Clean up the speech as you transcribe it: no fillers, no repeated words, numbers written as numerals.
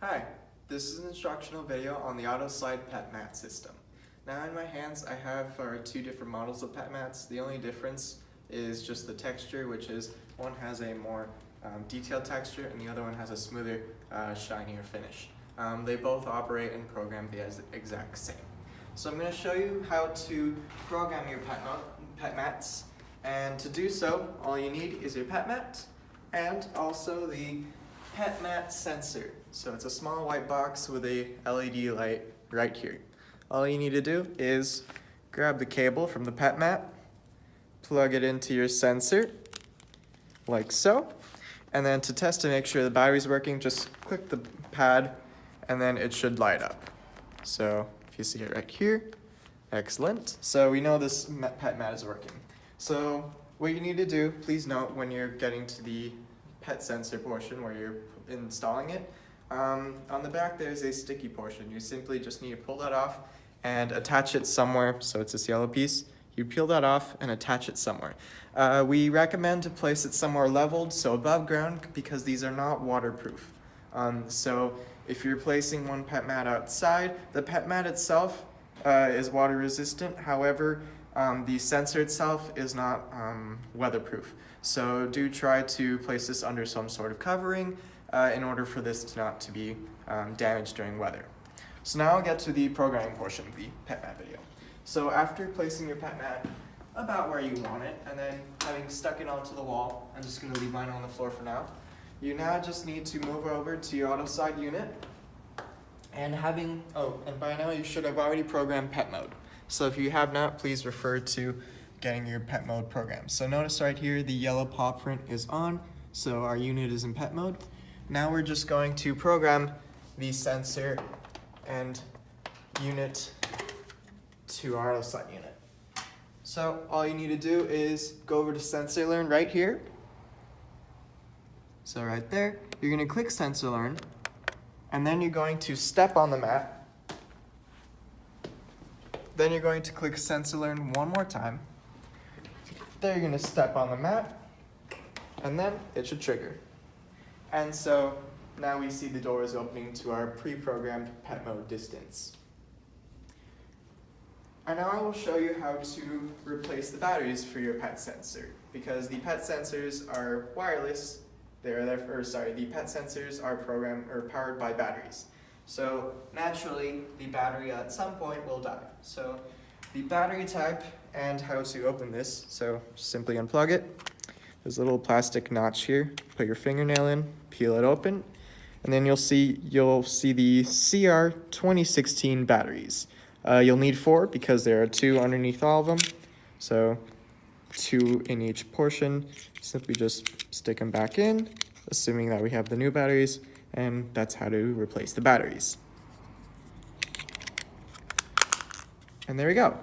Hi, this is an instructional video on the AutoSlide pet mat system. Now in my hands I have two different models of pet mats. The only difference is just the texture, which is one has a more detailed texture and the other one has a smoother, shinier finish. They both operate and program the exact same. So I'm going to show you how to program your pet mats, and to do so all you need is your pet mat and also the pet mat sensor. So it's a small white box with a LED light right here. All you need to do is grab the cable from the pet mat, plug it into your sensor, like so, and then to test to make sure the battery's working, just click the pad and then it should light up. So if you see it right here, excellent. So we know this pet mat is working. So what you need to do, please note when you're getting to the pet sensor portion where you're installing it, on the back there's a sticky portion. You simply just need to pull that off and attach it somewhere. So it's this yellow piece. You peel that off and attach it somewhere. We recommend to place it somewhere leveled, so above ground, because these are not waterproof. So if you're placing one pet mat outside, the pet mat itself is water resistant. However, the sensor itself is not weatherproof. So do try to place this under some sort of covering in order for this not to be damaged during weather. So now I'll get to the programming portion of the pet mat video. So after placing your pet mat about where you want it, and then having stuck it onto the wall, I'm just going to leave mine on the floor for now. You now just need to move over to your AutoSlide unit, and and by now you should have already programmed pet mode. So if you have not, please refer to getting your pet mode program. So notice right here the yellow paw print is on, so our unit is in pet mode. Now we're just going to program the sensor and unit to our AutoSlide unit. So all you need to do is go over to Sensor Learn right here. So right there, you're going to click Sensor Learn, and then you're going to step on the mat. Then you're going to click Sensor Learn one more time. There you're going to step on the mat, and then it should trigger. And so now we see the doors opening to our pre-programmed pet mode distance. And now I will show you how to replace the batteries for your pet sensor, because the pet sensors are wireless. The pet sensors are powered by batteries. So naturally, the battery at some point will die. So the battery type and how to open this. So simply unplug it. There's a little plastic notch here. Put your fingernail in, peel it open, and then you'll see the CR 2016 batteries. You'll need 4 because there are 2 underneath all of them. So 2 in each portion. Simply just stick them back in, assuming that we have the new batteries, and that's how to replace the batteries. And there we go.